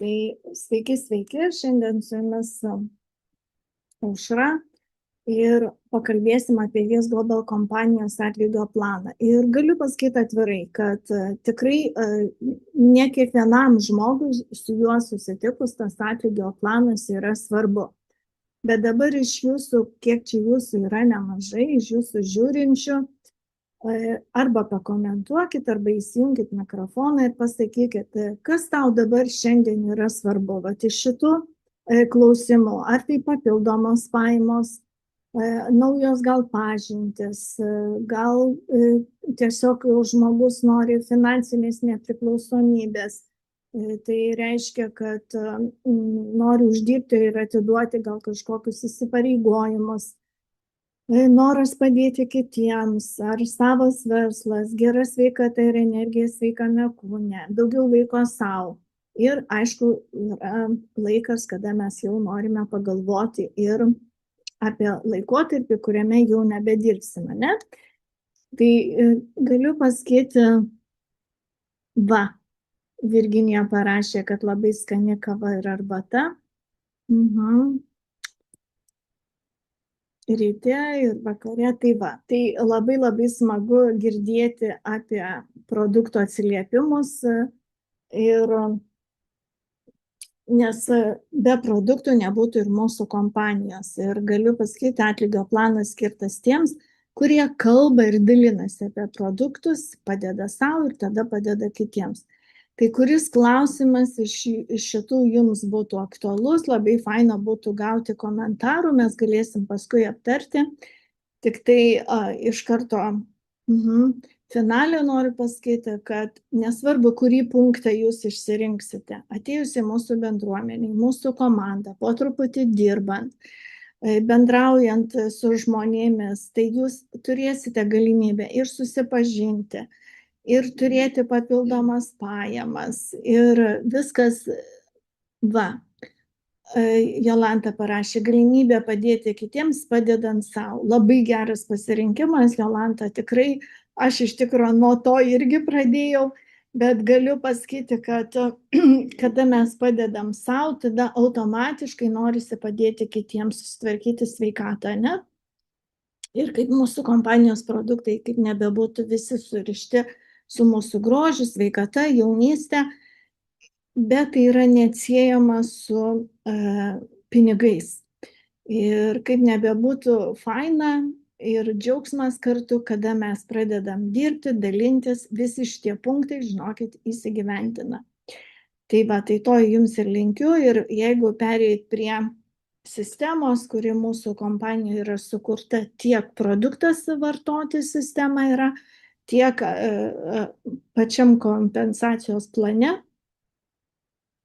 Tai sveiki, sveiki, šiandien su jumis Aušra ir pakalbėsim apie Yes Global kompanijos atlygio planą. Ir galiu pasakyti atvirai, kad tikrai ne kiekvienam žmogui su juo susitikus tas atlygio planas yra svarbu. Bet dabar iš jūsų, kiek čia jūsų yra nemažai, iš jūsų žiūrinčių, arba pakomentuokit, arba įsijunkit mikrofoną ir pasakykit, kas tau dabar šiandien yra svarbu. Vat iš šitų klausimų, ar tai papildomos pajamos, naujos gal pažintis, gal tiesiog žmogus nori finansinės nepriklausomybės. Tai reiškia, kad nori uždirbti ir atiduoti gal kažkokius įsipareigojimus. Noras padėti kitiems, ar savas verslas, gera sveikata ir energija sveikame kūne, daugiau laiko savo. Ir aišku, yra laikas, kada mes jau norime pagalvoti ir apie laikotarpį, kuriame jau nebedirbsime, ne? Tai galiu pasakyti, Virginija parašė, kad labai skani kava ir arbata. Ryte ir vakare, tai labai labai smagu girdėti apie produktų atsiliepimus, nes be produktų nebūtų ir mūsų kompanijos. Ir galiu pasakyti, atlygio planas skirtas tiems, kurie kalba ir dalinasi apie produktus, padeda savo ir tada padeda kitiems. Tai kuris klausimas iš šitų jums būtų aktualus, labai faina būtų gauti komentarų, mes galėsim paskui aptarti. Tik tai iš karto finale noriu pasakyti, kad nesvarbu, kurį punktą jūs išsirinksite, atėjus į mūsų bendruomenį, mūsų komandą, po truputį dirbant, bendraujant su žmonėmis, tai jūs turėsite galimybę ir susipažinti, ir turėti papildomas pajamas, ir viskas, Jolanta parašė, galimybę padėti kitiems, padedant savo. Labai geras pasirinkimas, Jolanta, tikrai, aš iš tikrųjų nuo to irgi pradėjau, bet galiu pasakyti, kad kada mes padedam savo, tada automatiškai norisi padėti kitiems susitvarkyti sveikatą, ne? Ir kaip mūsų kompanijos produktai, kaip nebebūtų visi surišti su mūsų grožiu, sveikata, jaunystė, bet tai yra neatsiejama su pinigais. Ir kaip nebebūtų faina ir džiaugsmas kartu, kada mes pradedam dirbti, dalintis, visi šitie punktai, žinokit, įsigyventina. Tai to jums ir linkiu, ir jeigu pereit prie sistemos, kuri mūsų kompanijoje yra sukurta, tiek produktas vartoti sistema yra, tiek pačiam kompensacijos plane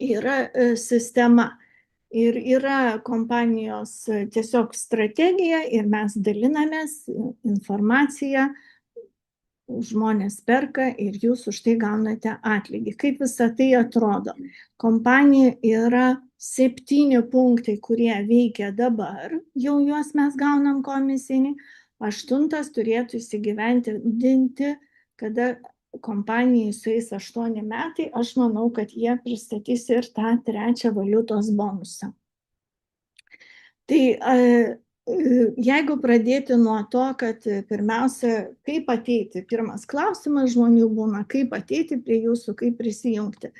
yra sistema. Ir yra kompanijos tiesiog strategija ir mes dalinamės informaciją, žmonės perka ir jūs už tai gaunate atlygį. Kaip visa tai atrodo? Kompanija yra 7 punktai, kurie veikia dabar, jau juos mes gaunam komisinį. 8 turėtų įsigyvendinti, kada kompanijai sueis 8 metai, aš manau, kad jie pristatys ir tą 3 valiutos bonusą. Tai jeigu pradėti nuo to, kad pirmiausia, kaip ateiti, pirmas klausimas žmonių būna, kaip ateiti prie jūsų, kaip prisijungti.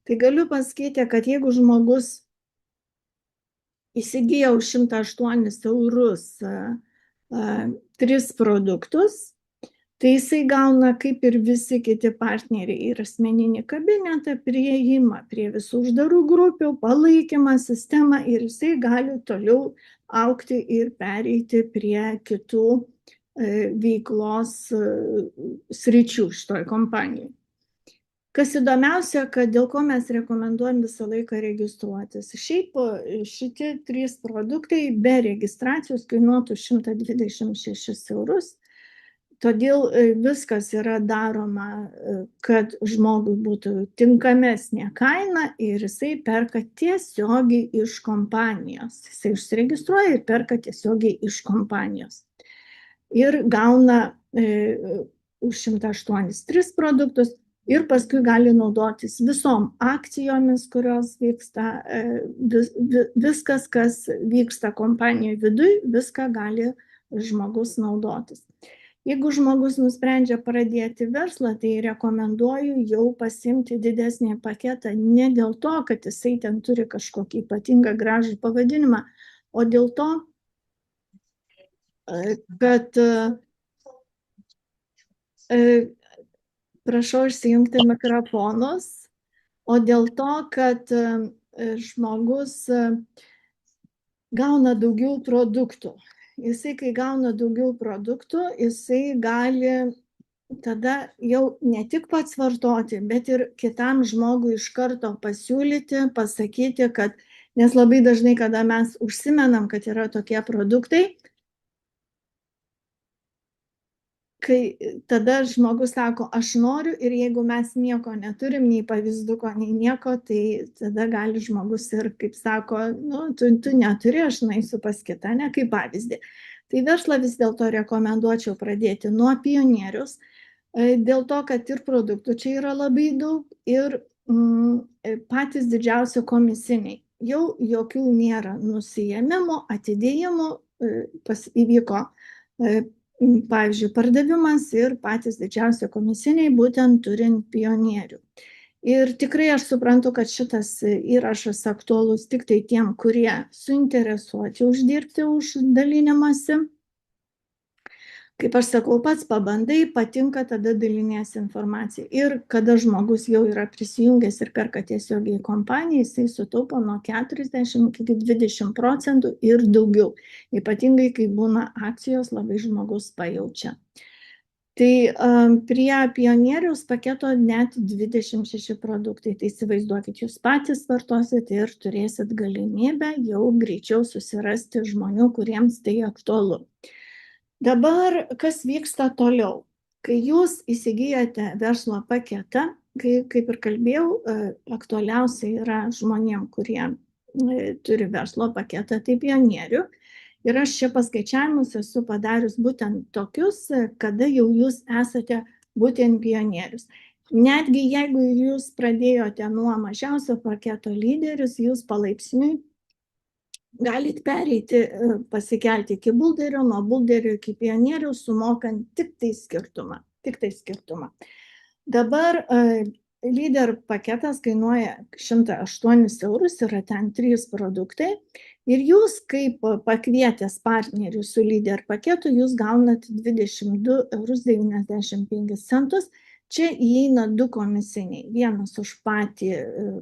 Tai galiu pasakyti, kad jeigu žmogus įsigijo už 108 eurus 3 produktus, tai jisai gauna, kaip ir visi kiti partneriai, ir asmeninį kabinetą, priėjimą prie visų uždarų grupių, palaikymą, sistemą, ir jisai gali toliau augti ir pereiti prie kitų veiklos sričių šitoj kompanijai. Kas įdomiausia, kad dėl ko mes rekomenduojam visą laiką registruotis. Šiaip šitie 3 produktai be registracijos kainuotų 126 eurus. Todėl viskas yra daroma, kad žmogui būtų tinkamesnė kaina ir jisai perka tiesiogiai iš kompanijos. Jisai užsiregistruoja ir perka tiesiogiai iš kompanijos. Ir gauna už 108 3 produktus ir paskui gali naudotis visom akcijomis, kurios vyksta, viskas, kas vyksta kompanijoje viduj, viską gali žmogus naudotis. Jeigu žmogus nusprendžia pradėti verslą, tai rekomenduoju jau pasimti didesnį paketą ne dėl to, kad jisai ten turi kažkokį ypatingą gražų pavadinimą, o dėl to, kad prašau išsijungti mikrofonus, o dėl to, kad žmogus gauna daugiau produktų. Jisai, kai gauna daugiau produktų, jisai gali tada jau ne tik pats vartoti, bet ir kitam žmogui iš karto pasiūlyti, pasakyti, kad, nes labai dažnai, kada mes užsimenam, kad yra tokie produktai, kai tada žmogus sako, aš noriu, ir jeigu mes nieko neturim, nei pavyzduko, nei nieko, tai tada gali žmogus ir, kaip sako, nu, tu neturi, aš naisiu pas kitą, ne, kaip pavyzdį. Tai verslą vis dėlto rekomenduočiau pradėti nuo pionierius, dėl to, kad ir produktų čia yra labai daug, ir patys didžiausi komisiniai. Jau jokių nėra nusiėmimo, atidėjimų, įvyko pavyzdžiui, pardavimas ir patys didžiausi komisiniai, būtent turint pionierių. Ir tikrai aš suprantu, kad šitas įrašas aktualus tik tai tiem, kurie suinteresuoti uždirbti už dalinimąsi. Kaip aš sakau, pats pabandai, patinka, tada dalinies informaciją. Ir kada žmogus jau yra prisijungęs ir perka tiesiogiai kompaniją, jisai sutaupo nuo 40 iki 20% ir daugiau. Ypatingai, kai būna akcijos, labai žmogus pajaučia. Tai prie pionieriaus paketo net 26 produktai. Tai įsivaizduokit, jūs patys vartosit ir turėsit galimybę jau greičiau susirasti žmonių, kuriems tai aktualu. Dabar, kas vyksta toliau? Kai jūs įsigijate verslo paketą, kaip ir kalbėjau, aktualiausia yra žmonėm, kurie turi verslo paketą, tai pionierių. Ir aš čia paskaičiavimus esu padarius būtent tokius, kada jau jūs esate būtent pionierius. Netgi jeigu jūs pradėjote nuo mažiausio paketo lyderius, jūs palaipsniui galit pereiti, pasikelti iki bulderio, nuo bulderio iki pionierių, sumokant tik tai skirtumą. Dabar lyder paketas kainuoja 108 eurus, yra ten 3 produktai. Ir jūs, kaip pakvietęs partnerių su lyder paketu, jūs gaunat 22,95 eurus. Čia įeina 2 komisiniai. Vienas už patį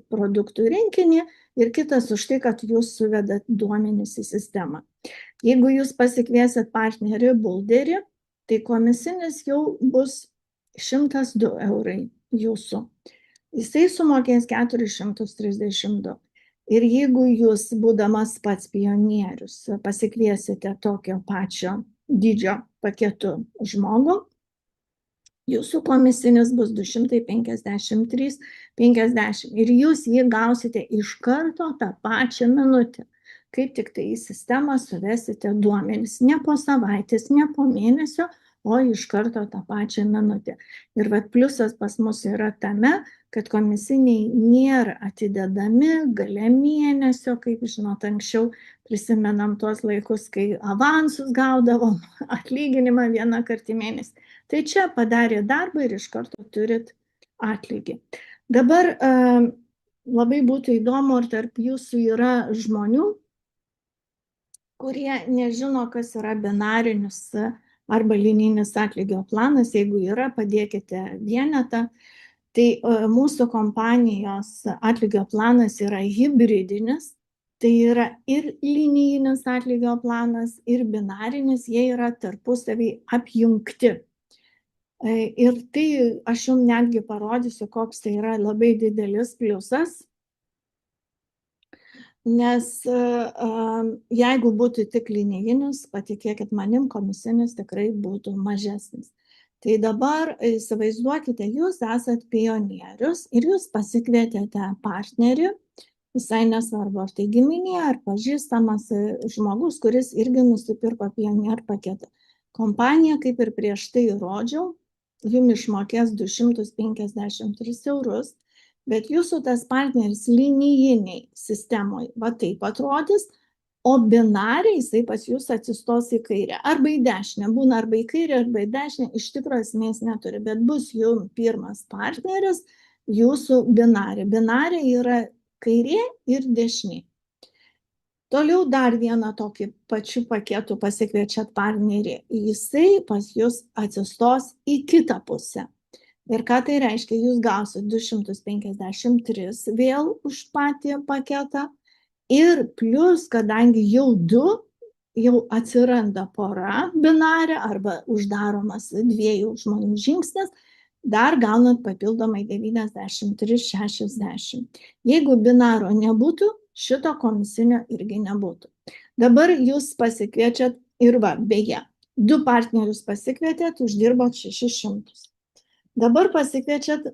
produktų rinkinį ir kitas už tai, kad jūs suvedat duomenis į sistemą. Jeigu jūs pasikviesit partnerį bulderį, tai komisinis jau bus 102 eurai jūsų. Jisai sumokės 432. Ir jeigu jūs, būdamas pats pionierius, pasikviesite tokio pačio dydžio paketu žmogų, jūsų komisinis bus 253,50 ir jūs jį gausite iš karto tą pačią minutę, kaip tik tai į sistemą suvesite duomenis, ne po savaitės, ne po mėnesio, o iš karto tą pačią minutę. Ir vat pliusas pas mus yra tame, kad komisiniai nėra atidedami gale mėnesio, kaip žinot, anksčiau prisimenam tuos laikus, kai avansus gaudavom, atlyginimą vieną kartą į mėnesį. Tai čia padarė darbą ir iš karto turit atlygį. Dabar labai būtų įdomu, ar tarp jūsų yra žmonių, kurie nežino, kas yra binarinis arba linijinis atlygio planas. Jeigu yra, padėkite vienetą. Tai mūsų kompanijos atlygio planas yra hibridinis. Tai yra ir linijinis atlygio planas, ir binarinis, jie yra tarpusavį apjungti. Ir tai aš jums netgi parodysiu, koks tai yra labai didelis pliusas, nes jeigu būtų tik linijinis, patikėkit manim, komisinis tikrai būtų mažesnis. Tai dabar įsivaizduokite, jūs esat pionierius ir jūs pasikvietėte partnerį, visai nesvarbu, ar tai giminė, ar pažįstamas žmogus, kuris irgi nusipirko pionier paketą. Kompanija, kaip ir prieš tai rodžiau, jums išmokės 253 eurus, bet jūsų tas partneris linijiniai sistemoje va taip atrodys, o binariai jisai pas jūs atsistos į kairę arba į dešinę, būna arba į kairę, arba į dešinę, iš tikrųjų esmės neturi, bet bus jums pirmas partneris jūsų binarė. Binarė yra kairė ir dešinė. Toliau dar vieną tokį pačių paketų pasikviečiat partnerį, jisai pas jūs atsistos į kitą pusę. Ir ką tai reiškia, jūs gausit 253 vėl už patį paketą ir plus, kadangi jau atsiranda pora binarė arba uždaromas 2 žmonių žingsnis, dar gaunat papildomai 93,60. Jeigu binaro nebūtų, šito komisinio irgi nebūtų. Dabar jūs pasikviečiat ir va, beje, 2 partnerius pasikvietėt, uždirbot 600. Dabar pasikviečiat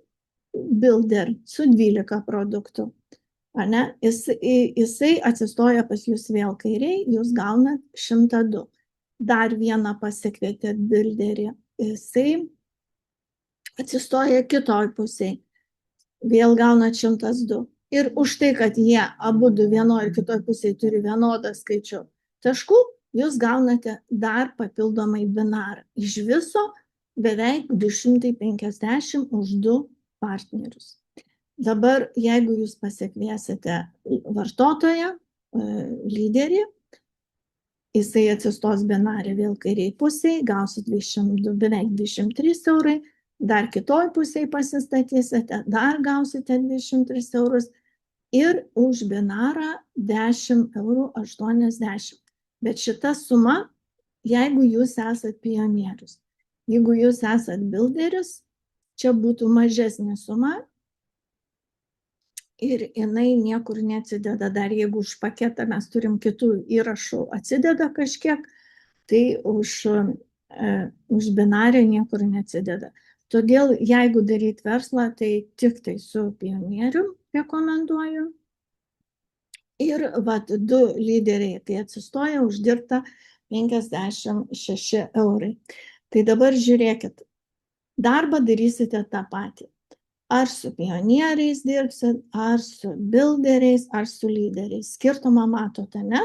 builder su 12 produktų. Ane? Jisai atsistoja pas jūs vėl kairiai, jūs gaunat 102. Dar vieną pasikvietėt builderį, jisai atsistoja kitoj pusėje, vėl gaunat 102. Ir už tai, kad jie abudu vienoje ir kitoje pusėje turi vienodą skaičių taškų, jūs gaunate dar papildomai binarą. Iš viso beveik 250 už 2 partnerius. Dabar, jeigu jūs pasikviesite vartotoją, lyderį, jisai atsistos binarį vėl kairiai pusėje, gausit beveik 23 eurai, dar kitoj pusėje pasistatysite, dar gausite 23 eurus ir už binarą 10,80 €. Bet šita suma, jeigu jūs esat pionierius. Jeigu jūs esat builderis, čia būtų mažesnė suma ir jinai niekur neatsideda. Dar jeigu už paketą mes turim kitų įrašų atsideda kažkiek, tai už binarę niekur neatsideda. Todėl, jeigu daryti verslą, tai tik tai su pionierium rekomenduoju. Ir vat 2 lyderiai tai atsistoja, uždirbta 56 eurai. Tai dabar žiūrėkit, darbą darysite tą patį. Ar su pionieriais dirbsit, ar su builderiais, ar su lyderiais. Skirtumą matote, ne?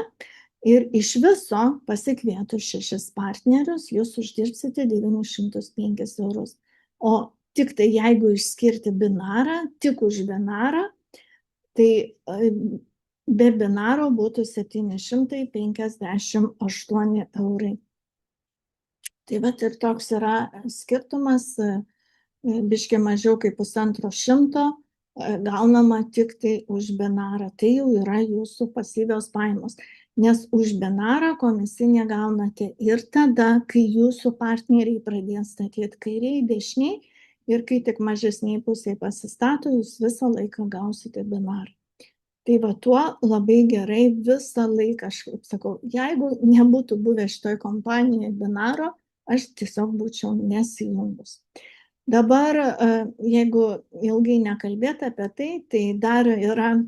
Ir iš viso pasikvietus 6 partnerius, jūs uždirbsite 905 eurus. O tik tai jeigu išskirti binarą, tik už binarą, tai be binaro būtų 758 eurai. Tai vat ir toks yra skirtumas, biškį mažiau kaip 150 gaunama tik tai už binarą. Tai jau yra jūsų pasyvios pajamos. Nes už binarą komisinę gaunate ir tada, kai jūsų partneriai pradės statyti kairiai, dešiniai ir kai tik mažesniai pusiai pasistato, jūs visą laiką gausite binarą. Tai va tuo labai gerai visą laiką, aš kaip sakau, jeigu nebūtų buvę šitoj kompanijoje binaro, aš tiesiog būčiau nesijungus. Dabar, jeigu ilgai nekalbėti apie tai, tai dar yra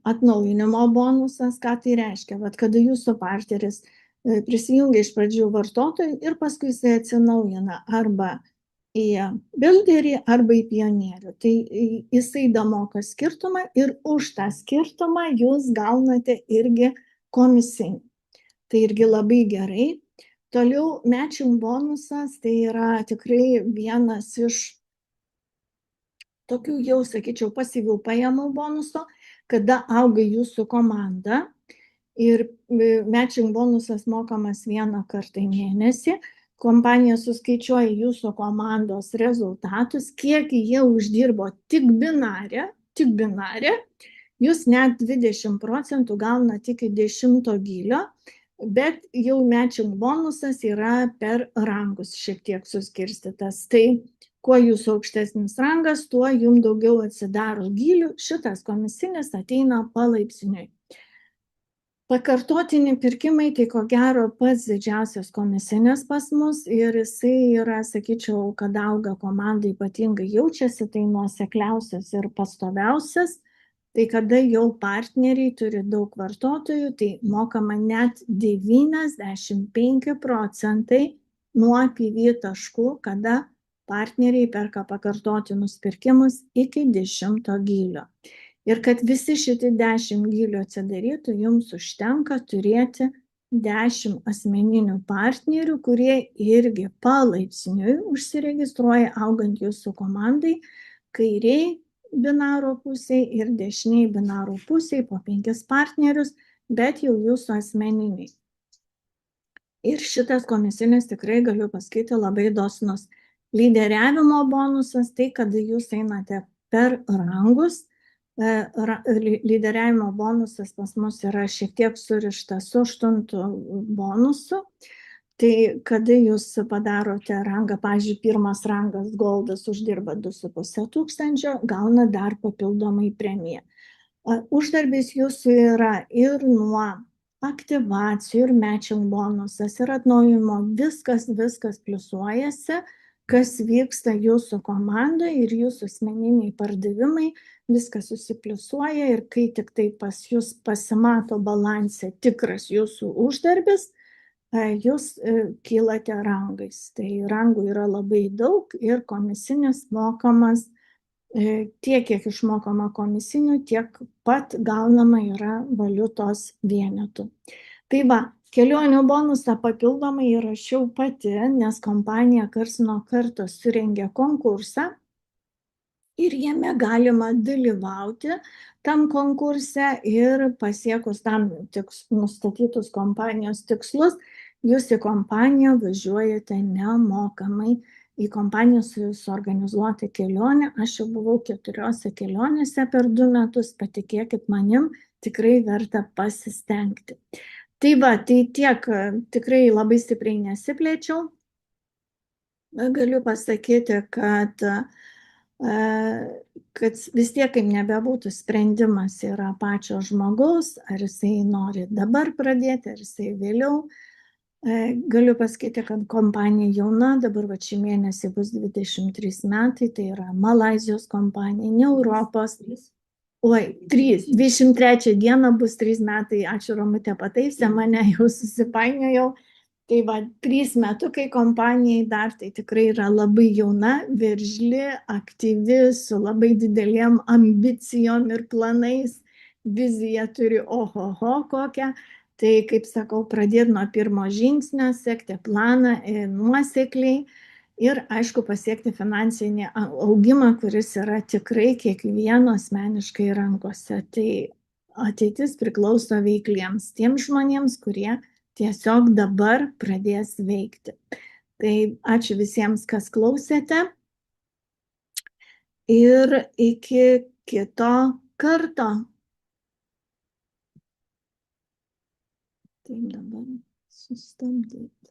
atnaujinimo bonusas. Ką tai reiškia? Vat kada jūsų partneris prisijungia iš pradžių vartotojų ir paskui jisai atsinaujina arba į builderį arba į pionierių. Tai jisai damoka skirtumą ir už tą skirtumą jūs gaunate irgi komisinį. Tai irgi labai gerai. Toliau matching bonusas tai yra tikrai vienas iš tokių jau, sakyčiau, pasyvių pajamų bonuso, kada auga jūsų komanda ir matching bonusas mokamas 1 kartą į mėnesį. Kompanija suskaičiuoja jūsų komandos rezultatus, kiek jie uždirbo tik binarė, jūs net 20% gaunate iki 10 gylio, bet jau matching bonusas yra per rangus šiek tiek suskirstytas. Tai kuo jūsų aukštesnis rangas, tuo jums daugiau atsidaro gylių. Šitas komisinis ateina palaipsniui. Pakartotini pirkimai, tai ko gero pats didžiausias komisinis pas mus ir jisai yra, sakyčiau, kad auga komanda ypatingai jaučiasi, tai nuosekliausias ir pastoviausias. Tai kada jau partneriai turi daug vartotojų, tai mokama net 95% nuo PV taškų, kada partneriai perka pakartotinus pirkimus iki 10 gylio. Ir kad visi šitie 10 gylių atsidarytų, jums užtenka turėti 10 asmeninių partnerių, kurie irgi palaipsniui užsiregistruoja augant jūsų komandai, kairiai binaro pusiai ir dešiniai binaro pusiai po 5 partnerius, bet jau jūsų asmeniniai. Ir šitas komisinis tikrai galiu pasakyti labai dosnus. Lyderiavimo bonusas, tai kada jūs einate per rangus. Lyderiavimo bonusas pas mus yra šiek tiek surištas su 8 bonusu. Tai kada jūs padarote rangą, pavyzdžiui, pirmas rangas goldas uždirba 2,5 tūkstančio, gauna dar papildomai premiją. Uždarbis jūsų yra ir nuo aktyvacijų, ir matching bonusas, ir atnaujimo, viskas pliusuojasi, kas vyksta jūsų komandoje ir jūsų asmeniniai pardavimai, viskas susipliusuoja ir kai tik tai pas jūs pasimato balanse tikras jūsų uždarbis, jūs kylate rangais. Tai rangų yra labai daug ir komisinis mokamas tiek, kiek išmokama komisinių, tiek pat gaunama yra valiutos vienetų. Tai va, kelionių bonusą papildomai įrašiau pati, nes kompanija karts nuo karto surengė konkursą ir jame galima dalyvauti tam konkurse ir pasiekus tam nustatytus kompanijos tikslus, jūs į kompaniją važiuojate nemokamai. Į kompaniją suorganizuoti kelionę, aš jau buvau 4 kelionėse per 2 metus, patikėkit manim, tikrai verta pasistengti. Tai va, tai tiek, tikrai labai stipriai nesiplėčiau. Galiu pasakyti, kad vis tiek, kaip nebebūtų, sprendimas yra pačio žmogaus, ar jisai nori dabar pradėti, ar jisai vėliau. Galiu pasakyti, kad kompanija jauna, dabar va šį mėnesį bus 23 metai, tai yra Malaizijos kompanija, ne Europos. 23 dieną bus 3 metai, ačiū Romutė pataisė, mane jau susipainiojau. Tai va, 3 metukai kompanijai dar, tai tikrai yra labai jauna, veržli, aktyvi, su labai didelėm ambicijom ir planais, viziją turi ohoho kokią. Tai, kaip sakau, pradėti nuo pirmo žingsnio, sekti planą nuosekliai ir, aišku, pasiekti finansinį augimą, kuris yra tikrai kiekvieno asmeniškai rankose. Tai ateitis priklauso veikliems, tiems žmonėms, kurie tiesiog dabar pradės veikti. Tai ačiū visiems, kas klausėte ir iki kito karto. Tai dabar sustabdyti.